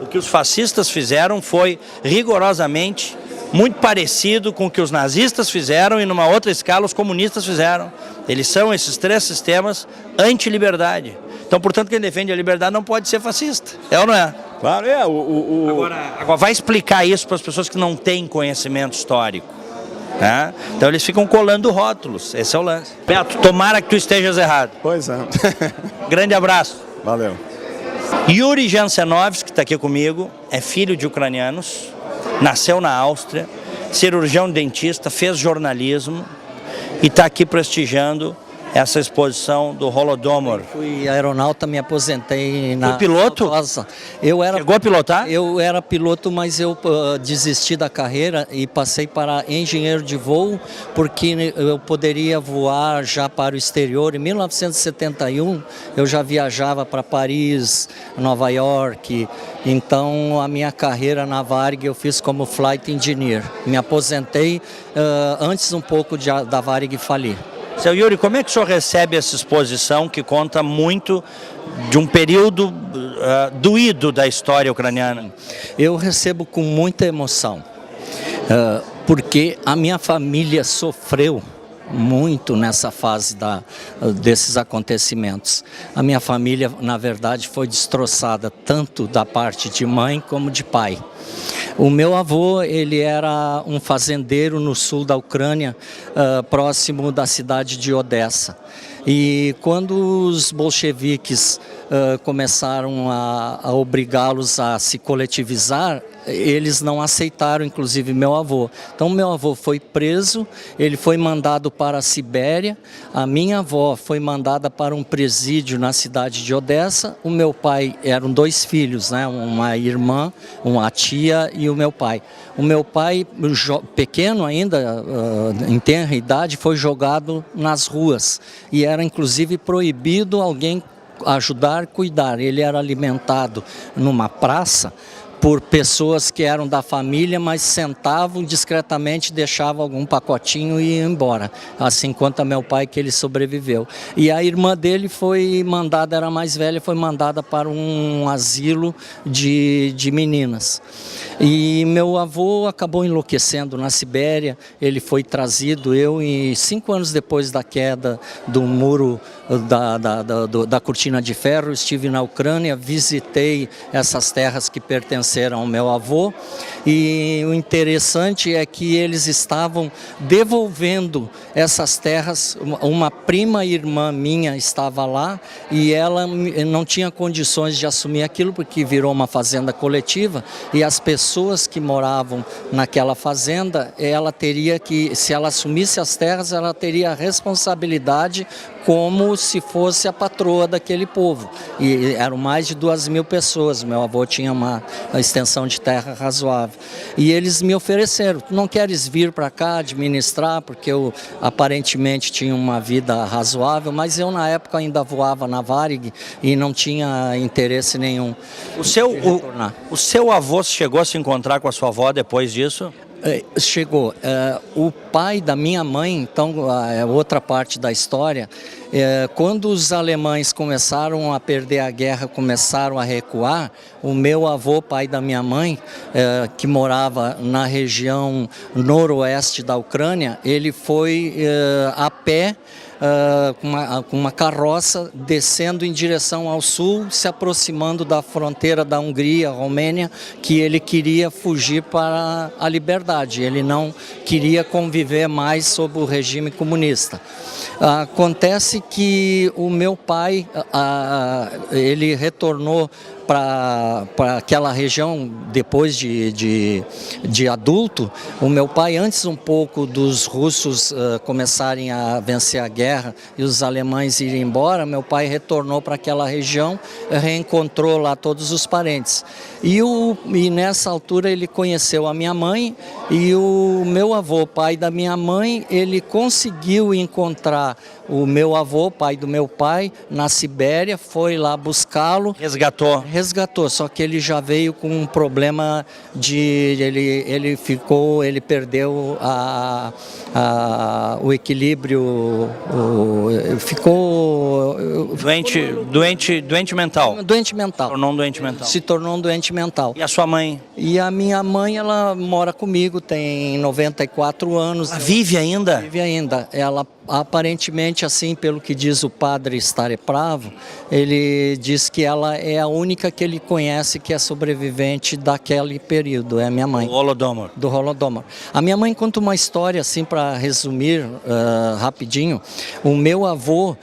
O que os fascistas fizeram foi rigorosamente muito parecido com o que os nazistas fizeram e, numa outra escala, os comunistas fizeram. Eles são esses três sistemas anti-liberdade. Então, portanto, quem defende a liberdade não pode ser fascista. É ou não é? Claro, é. Agora vai explicar isso para as pessoas que não têm conhecimento histórico. Né? Então, eles ficam colando rótulos. Esse é o lance. Beto, tomara que tu estejas errado. Pois é. Grande abraço. Valeu. Yuri Jansenovski, que está aqui comigo, é filho de ucranianos, nasceu na Áustria, cirurgião dentista, fez jornalismo e está aqui prestigiando essa exposição do Holodomor. Fui aeronauta, me aposentei na... Foi piloto? Chegou a pilotar? Eu era piloto, mas eu desisti da carreira e passei para engenheiro de voo, porque eu poderia voar já para o exterior. Em 1971, eu já viajava para Paris, Nova York. Então, a minha carreira na Varig eu fiz como flight engineer. Me aposentei antes um pouco da Varig falir. Seu Yuri, como é que o senhor recebe essa exposição que conta muito de um período doído da história ucraniana? Eu recebo com muita emoção, porque a minha família sofreu muito nessa fase desses acontecimentos. A minha família, na verdade, foi destroçada tanto da parte de mãe como de pai. O meu avô, ele era um fazendeiro no sul da Ucrânia, próximo da cidade de Odessa. E quando os bolcheviques começaram a obrigá-los a se coletivizar, eles não aceitaram, inclusive, meu avô. Então, meu avô foi preso, ele foi mandado para a Sibéria, a minha avó foi mandada para um presídio na cidade de Odessa, o meu pai, eram 2 filhos, né? Uma irmã, uma tia e o meu pai. O meu pai, pequeno ainda, em tenra idade, foi jogado nas ruas e era, inclusive, proibido alguém ajudar a cuidar. Ele era alimentado numa praça por pessoas que eram da família, mas sentavam discretamente, deixavam algum pacotinho e iam embora. Assim quanto a meu pai, que ele sobreviveu. E a irmã dele foi mandada, era mais velha, foi mandada para um asilo de meninas. E meu avô acabou enlouquecendo na Sibéria, ele foi trazido, e 5 anos depois da queda do muro da cortina de ferro, estive na Ucrânia, visitei essas terras que pertenceram ao meu avô, e o interessante é que eles estavam devolvendo essas terras. Uma prima irmã minha estava lá e ela não tinha condições de assumir aquilo porque virou uma fazenda coletiva, e as pessoas que moravam naquela fazenda, ela teria que, se ela assumisse as terras, ela teria a responsabilidade como se fosse a patroa daquele povo. E eram mais de 2.000 pessoas, meu avô tinha uma extensão de terra razoável. E eles me ofereceram, não queres vir para cá administrar, porque eu aparentemente tinha uma vida razoável, mas eu na época ainda voava na Varig e não tinha interesse nenhum. O seu avô chegou a se encontrar com a sua avó depois disso? Chegou. O pai da minha mãe, então, outra parte da história, quando os alemães começaram a perder a guerra, começaram a recuar, o meu avô, pai da minha mãe, que morava na região noroeste da Ucrânia, ele foi a pé, com uma carroça, descendo em direção ao sul, se aproximando da fronteira da Hungria, Romênia, que ele queria fugir para a liberdade, ele não queria conviver mais sob o regime comunista. Acontece que o meu pai, ele retornou para aquela região depois de adulto. O meu pai, antes um pouco dos russos começarem a vencer a guerra e os alemães irem embora, meu pai retornou para aquela região, reencontrou lá todos os parentes. E nessa altura ele conheceu a minha mãe, e o meu avô, pai da minha mãe, ele conseguiu encontrar o meu avô, pai do meu pai, na Sibéria, foi lá buscá-lo. Resgatou, só que ele já veio com um problema ele perdeu o equilíbrio, ficou... Doente mental. Doente mental. Tornou um doente mental. Se tornou um doente mental. E a sua mãe? E a minha mãe, ela mora comigo, tem 94 anos. Ela vive ainda? Vive ainda. Ela, aparentemente, assim, pelo que diz o padre Starepravo, ele diz que ela é a única que ele conhece que é sobrevivente daquele período, é a minha mãe. Do Holodomor. Do Holodomor. A minha mãe conta uma história, assim, para resumir rapidinho. O meu avô,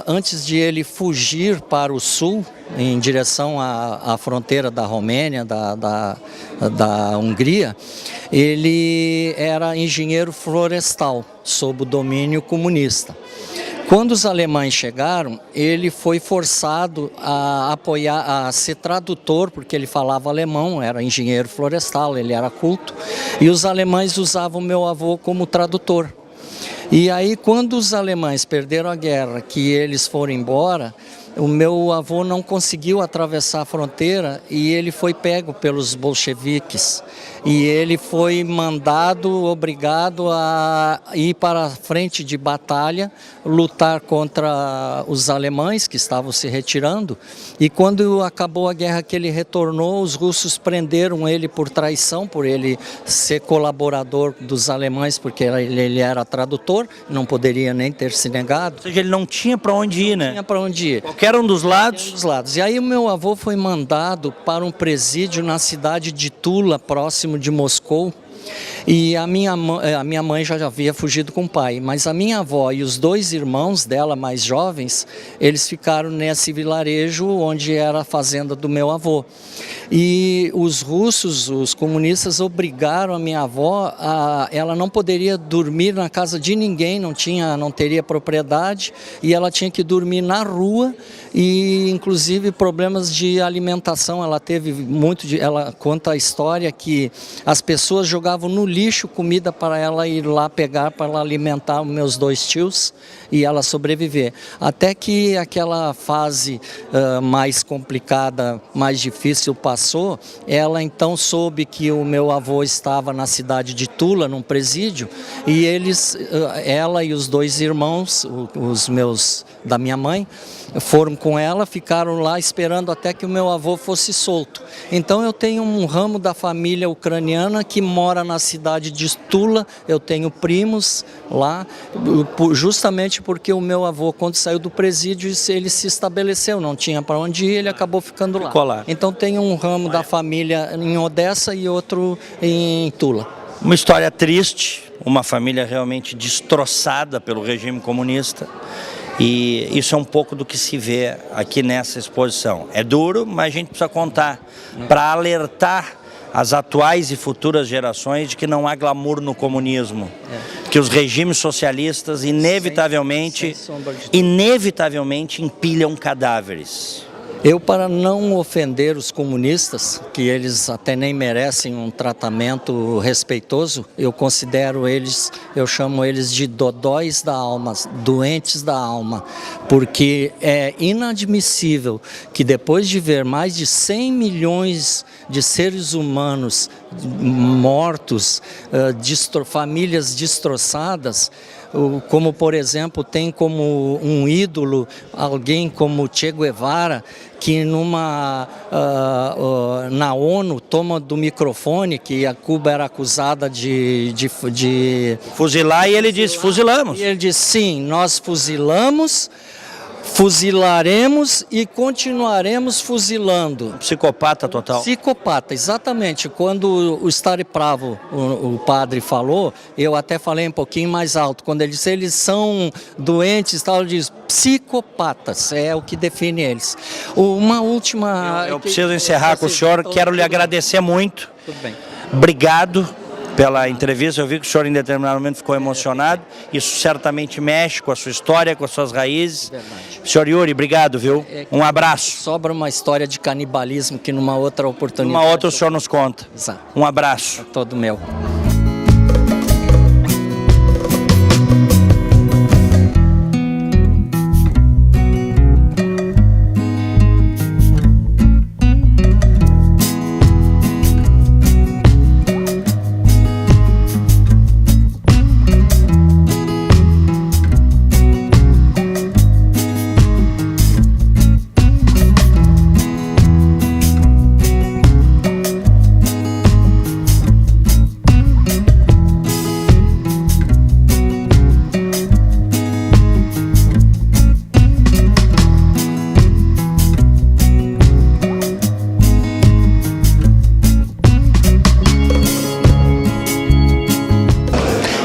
antes de ele fugir para o sul, em direção à fronteira da Romênia, da Hungria, ele era engenheiro florestal, sob o domínio comunista. Quando os alemães chegaram, ele foi forçado a ser tradutor, porque ele falava alemão, era engenheiro florestal, ele era culto, e os alemães usavam meu avô como tradutor. E aí, quando os alemães perderam a guerra, que eles foram embora, o meu avô não conseguiu atravessar a fronteira e ele foi pego pelos bolcheviques. E ele foi obrigado a ir para a frente de batalha, lutar contra os alemães que estavam se retirando. E quando acabou a guerra que ele retornou, os russos prenderam ele por traição, por ele ser colaborador dos alemães, porque ele era tradutor, não poderia nem ter se negado. Ou seja, ele não tinha para onde ir, né? Não tinha para onde ir. Qualquer um dos lados? Dos lados. E aí o meu avô foi mandado para um presídio na cidade de Tula, próximo de Moscou. E a minha mãe já havia fugido com o pai, mas a minha avó e os dois irmãos dela, mais jovens, eles ficaram nesse vilarejo onde era a fazenda do meu avô. E os russos, os comunistas, obrigaram a minha avó ela não poderia dormir na casa de ninguém, não teria propriedade, e ela tinha que dormir na rua, e inclusive problemas de alimentação. Ela teve ela conta a história que as pessoas jogavam no lixo comida para ela ir lá pegar, para ela alimentar os meus dois tios e ela sobreviver. Até que aquela fase mais complicada, mais difícil passou, ela então soube que o meu avô estava na cidade de Tula, num presídio, e ela e os dois irmãos, os meus da minha mãe, foram com ela, ficaram lá esperando até que o meu avô fosse solto. Então eu tenho um ramo da família ucraniana que mora na cidade de Tula, eu tenho primos lá, justamente porque o meu avô, quando saiu do presídio, ele se estabeleceu, não tinha para onde ir, ele acabou ficando lá. Então tenho um ramo da família em Odessa e outro em Tula. Uma história triste, uma família realmente destroçada pelo regime comunista. E isso é um pouco do que se vê aqui nessa exposição. É duro, mas a gente precisa contar para alertar as atuais e futuras gerações de que não há glamour no comunismo, que os regimes socialistas inevitavelmente empilham cadáveres. Eu, para não ofender os comunistas, que eles até nem merecem um tratamento respeitoso, eu chamo eles de dodóis da alma, doentes da alma, porque é inadmissível que depois de ver mais de 100 milhões de seres humanos mortos, famílias destroçadas, como por exemplo tem como um ídolo alguém como Che Guevara, que na ONU toma do microfone, que a Cuba era acusada de fuzilar, e ele disse: fuzilamos. E ele disse: sim, nós fuzilamos Fuzilaremos e continuaremos fuzilando. Psicopata total. Psicopata, exatamente. Quando o Stare Pravo, o padre, falou, eu até falei um pouquinho mais alto. Quando ele disse eles são doentes, tal, ele diz psicopatas, é o que define eles. Uma última... Eu preciso encerrar com o senhor, quero lhe agradecer muito. Tudo bem. Obrigado pela entrevista, eu vi que o senhor em determinado momento ficou emocionado, isso certamente mexe com a sua história, com as suas raízes. Verdade. Senhor Yuri, obrigado, viu? Um abraço. Sobra uma história de canibalismo que numa outra oportunidade... Uma outra o senhor nos conta. Exato. Um abraço. Todo meu.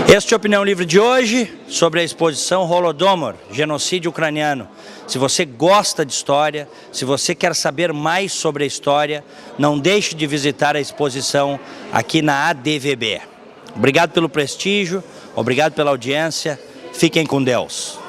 Este é a Opinião Livre de hoje sobre a exposição Holodomor, genocídio ucraniano. Se você gosta de história, se você quer saber mais sobre a história, não deixe de visitar a exposição aqui na ADVB. Obrigado pelo prestígio, obrigado pela audiência, fiquem com Deus.